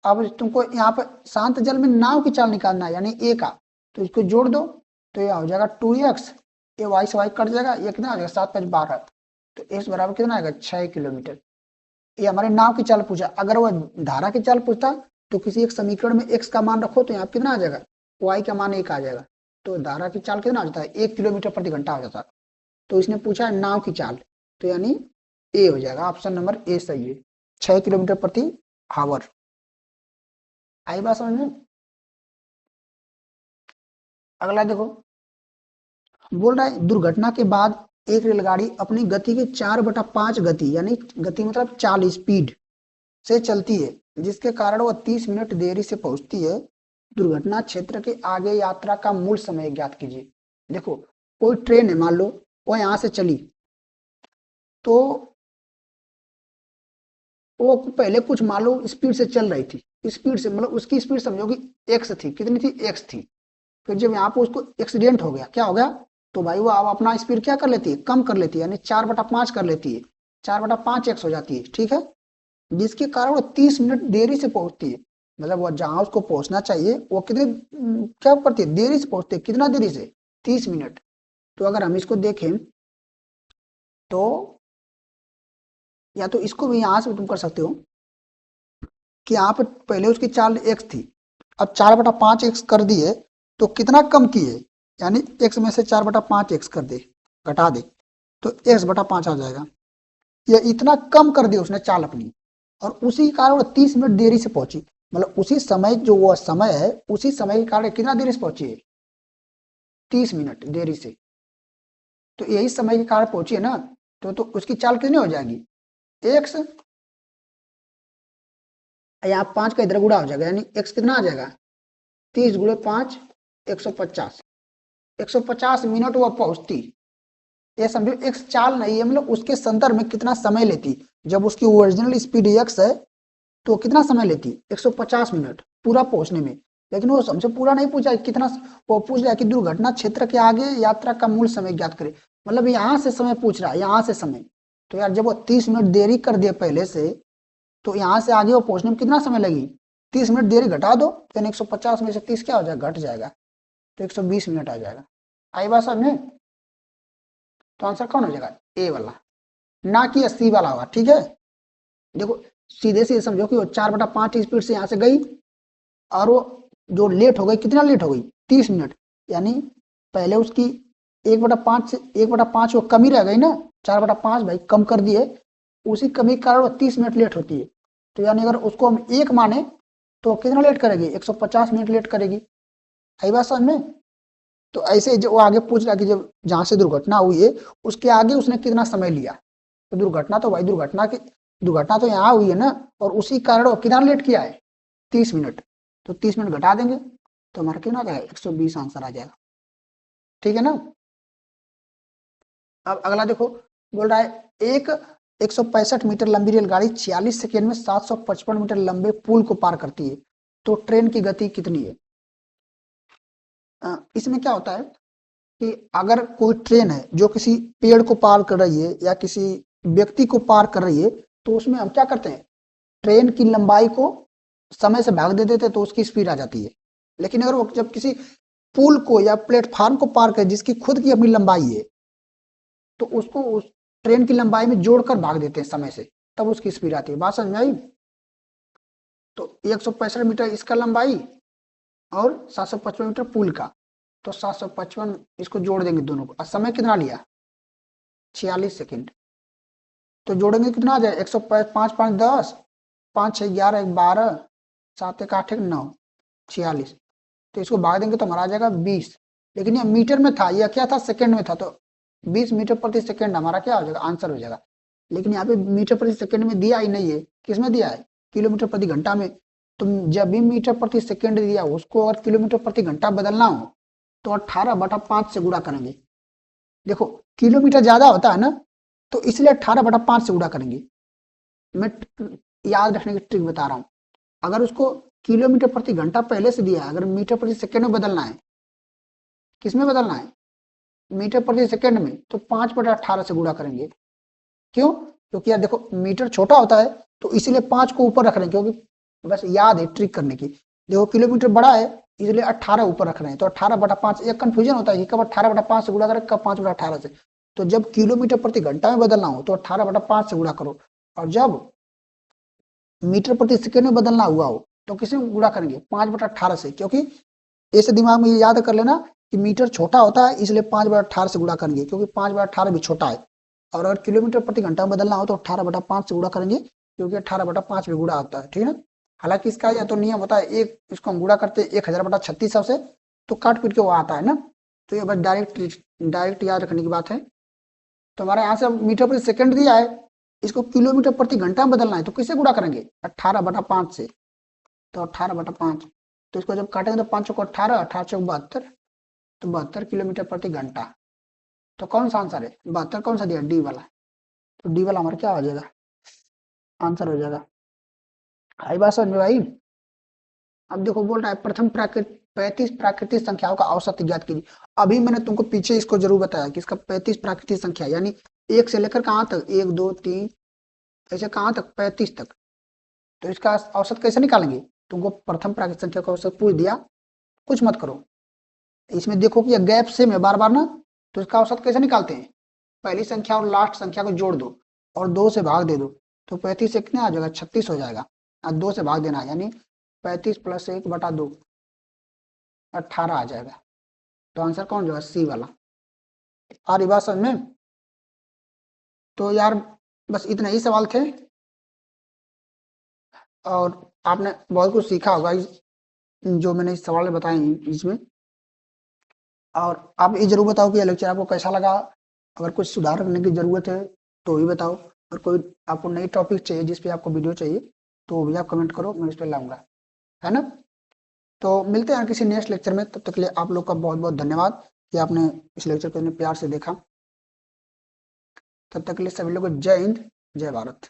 अब तुमको यहाँ पर शांत जल में नाव की चाल निकालना है, यानी ए का, तो इसको जोड़ दो, तो यह हो जाएगा 2x, ये वाई से वाई कट जाएगा, ये कितना आ जाएगा, 7×5 = 12, तो एक्स बराबर कितना आएगा, 6 किलोमीटर। ये हमारे नाव की चाल पूछा। अगर वह धारा की चाल पूछता तो किसी एक समीकरण में एक्स का मान रखो, तो यहाँ कितना आ जाएगा, वाई का मान 1 आ जाएगा, तो धारा की चाल कितना आ जाता है, 1 किलोमीटर प्रति घंटा हो जाता। तो इसने पूछा है नाव की चाल, तो यानी ए हो जाएगा, ऑप्शन नंबर ए सही है, 6 किलोमीटर प्रति आवर। आई बात समझ में। अगला देखो, बोल रहा है दुर्घटना के बाद एक रेलगाड़ी अपनी गति के 4/5 गति, यानी गति मतलब चाल, स्पीड से चलती है, जिसके कारण वह 30 मिनट देरी से पहुंचती है। दुर्घटना क्षेत्र के आगे यात्रा का मूल समय ज्ञात कीजिए। देखो कोई ट्रेन है, मान लो वो यहाँ से चली, तो वो पहले कुछ मान लो स्पीड से चल रही थी, स्पीड से मतलब उसकी स्पीड समझो कि एक्स थी, कितनी थी, एक्स थी। फिर जब यहाँ पे उसको एक्सीडेंट हो गया, क्या हो गया, तो भाई वो अब अपना स्पीड क्या कर लेती है, कम कर लेती है, यानी 4/5 कर लेती है, 4/5 एक्स हो जाती है, ठीक है। जिसके कारण वो 30 मिनट देरी से पहुंचती है, मतलब वो जहां उसको पहुंचना चाहिए वो कितने क्या करती है, देरी से पहुंचती है, कितना देरी से, 30 मिनट। तो अगर हम इसको देखें तो या तो इसको भी यहां से तुम कर सकते हो कि यहाँ पे पहले उसकी चाल एक्स थी, अब 4/5 एक्स कर दिए, तो कितना कम किए, यानी एक्स में से 4/5 एक्स कर दे, घटा दे तो x/5 आ जाएगा। ये इतना कम कर दिया उसने चाल अपनी, और उसी के कारण वो 30 मिनट देरी से पहुंची। मतलब उसी समय जो वो समय है, उसी समय के कारण कितना देरी से पहुंची है, 30 मिनट देरी से। तो यही समय के कारण पहुंची है ना, तो उसकी चाल कितनी हो जाएगी, एक्स, यहाँ 5 का इधर गुणा हो जाएगा, यानी एक्स कितना आ जाएगा, 30 गुणे 5 150। 150 मिनट वो पहुंचती। ये समझो एक्स चाल नहीं है, मतलब उसके संदर्भ में कितना समय लेती। जब उसकी ओरिजिनल स्पीड एक्स है तो कितना समय लेती, 150 मिनट पूरा पहुंचने में। लेकिन वो हमसे पूरा नहीं पूछा कितना, वो पूछ रहा है कि दुर्घटना क्षेत्र के आगे यात्रा का मूल समय ज्ञात करे। मतलब यहाँ से समय पूछ रहा है, यहाँ से समय। तो यार जब वो 30 मिनट देरी कर दिया पहले से, तो यहाँ से आगे वो पहुंचने में कितना समय लगी, 30 मिनट देरी घटा दो, यानी 150 में से 30 क्या हो जाएगा, घट जाएगा, तो 120 मिनट आ जाएगा। आई बात समझ में? तो आंसर कौन हो जाएगा, ए वाला, ना कि 80 वाला होगा। ठीक है, देखो सीधे सीधे समझो कि वो 4/5 स्पीड से यहाँ से गई, और वो जो लेट हो गई, कितना लेट हो गई, 30 मिनट। यानी पहले उसकी 1/5 से 1/5 वो कमी रह गई ना, 4/5 भाई कम कर दिए, उसी कमी के कारण वो 30 मिनट लेट होती है। तो यानी अगर उसको हम 1 माने तो कितना लेट करेगी, 150 मिनट लेट करेगी। आई बात समझ में? तो ऐसे जो वो आगे पूछ रहा कि जब जहां से दुर्घटना हुई है उसके आगे उसने कितना समय लिया। तो दुर्घटना तो भाई दुर्घटना तो यहाँ हुई है ना, और उसी कारण वो कितना लेट किया है, 30 मिनट। तो 30 मिनट घटा देंगे तो हमारा कितना आ जाएगा, 120 आंसर आ जाएगा। ठीक है ना। अब अगला देखो, बोल रहा है एक 165 मीटर लंबी रेलगाड़ी 46 सेकेंड में 755 मीटर लंबे पुल को पार करती है, तो ट्रेन की गति कितनी है। इसमें क्या होता है कि अगर कोई ट्रेन है जो किसी पेड़ को पार कर रही है या किसी व्यक्ति को पार कर रही है, तो उसमें हम क्या करते हैं, ट्रेन की लंबाई को समय से भाग दे देते हैं, तो उसकी स्पीड आ जाती है। लेकिन अगर वो जब किसी पुल को या प्लेटफॉर्म को पार करे जिसकी खुद की अपनी लंबाई है, तो उसको उस ट्रेन की लंबाई में जोड़कर भाग देते हैं समय से, तब उसकी स्पीड आती है। बात समझ में आई? तो 165 मीटर इसका लंबाई और 755 मीटर पुल का, तो 755 इसको जोड़ देंगे दोनों को, और समय कितना लिया, 46 सेकेंड। तो जोड़ेंगे कितना आ जाए, 105, 5 5 10, 5 6 11 1 12, 7 1 8 1 9, 46। तो इसको भाग देंगे तो हमारा आ जाएगा 20। लेकिन ये मीटर में था, यह क्या था, सेकंड में था, तो 20 मीटर प्रति सेकंड हमारा क्या हो जाएगा, आंसर हो जाएगा। लेकिन यहाँ पे मीटर प्रति सेकंड में दिया ही नहीं है, किसमें दिया है, किलोमीटर प्रति घंटा में। तो जब भी मीटर प्रति सेकंड दिया उसको अगर किलोमीटर प्रति घंटा बदलना हो तो 18/5 से गुणा करेंगे। देखो किलोमीटर ज्यादा होता है ना, तो इसलिए 18/5 से गुणा करेंगे। मैं याद रखने की ट्रिक बता रहा हूँ। अगर उसको किलोमीटर प्रति घंटा पहले से दिया है, अगर मीटर प्रति सेकंड में बदलना है, किसमें बदलना है, मीटर प्रति सेकंड में, तो 5/18 से गुणा करेंगे। क्यों, क्योंकि यार देखो मीटर छोटा होता है, तो इसीलिए 5 को ऊपर रख रहे हैं, क्योंकि बस याद है ट्रिक करने की। देखो किलोमीटर बड़ा है इसलिए 18 ऊपर रख रहे हैं, तो 18/5। एक कंफ्यूजन होता है कि कब 18/5 से गुणा करें, कब 5/18 से। तो जब किलोमीटर प्रति घंटा में बदलना हो तो 18/5 से गुणा करो, और जब मीटर प्रति सेकंड में बदलना हुआ हो तो किसे गुणा करेंगे, 5/18 से। क्योंकि ऐसे दिमाग में ये याद कर लेना कि मीटर छोटा होता है इसलिए 5/18 से गुणा करेंगे, क्योंकि 5/18 भी छोटा है। और अगर किलोमीटर प्रति घंटा में बदलना हो तो 18/5 से गुणा करेंगे, क्योंकि 18/5 भी गुणा होता है। ठीक है ना। हालांकि इसका या तो नियम होता है, एक इसको हम गुणा करते हैं 1000/3600 से, तो काट पीट के वो आता है ना। तो ये बस डायरेक्ट याद रखने की बात है। तो हमारे यहाँ से मीटर प्रति सेकंड दिया है, इसको किलोमीटर प्रति घंटा में बदलना है, तो किससे गुणा करेंगे, 18/5 से। तो 18/5, तो इसको जब काटेंगे तो 5 चौक 18, 18 चौक 72, तो 72 किलोमीटर प्रति घंटा। तो कौन सा आंसर है, 72 कौन सा दिया, डी वाला। तो डी वाला हमारा क्या हो जाएगा, आंसर हो जाएगा। आई बात समझ में भाई। अब देखो बोल रहा है प्रथम 35 प्राकृतिक संख्याओं का औसत ज्ञात कीजिए। अभी मैंने तुमको पीछे इसको जरूर बताया कि इसका 35 प्राकृतिक संख्या, यानी एक से लेकर कहाँ तक, 1 2 3, ऐसे कहाँ तक, 35 तक। तो इसका औसत कैसे निकालेंगे, तुमको प्रथम प्राकृतिक संख्या का औसत पूछ दिया, कुछ मत करो। इसमें देखो कि गैप सेम है बार बार ना, तो इसका औसत कैसे निकालते हैं, पहली संख्या और लास्ट संख्या को जोड़ दो और 2 से भाग दे दो, तो 35 से कितना आ जाएगा, 36 हो जाएगा। और 2 से भाग देना, यानी 35 + 1/2, 18 आ जाएगा। तो आंसर कौन जो है, सी वाला। आ रही बात समझ में? तो यार बस इतने ही सवाल थे और आपने बहुत कुछ सीखा होगा जो मैंने इस सवाल बताए इसमें। और आप ये जरूर बताओ कि यह लेक्चर आपको कैसा लगा। अगर कुछ सुधार करने की जरूरत है तो भी बताओ, और कोई आपको नई टॉपिक चाहिए जिस पे आपको वीडियो चाहिए तो भी आप कमेंट करो, मैं इस पर लाऊंगा, है ना? तो मिलते हैं किसी नेक्स्ट लेक्चर में, तब तक के लिए आप लोग का बहुत बहुत धन्यवाद कि आपने इस लेक्चर को इतने प्यार से देखा। तब तक के लिए सभी लोग जय हिंद, जय भारत।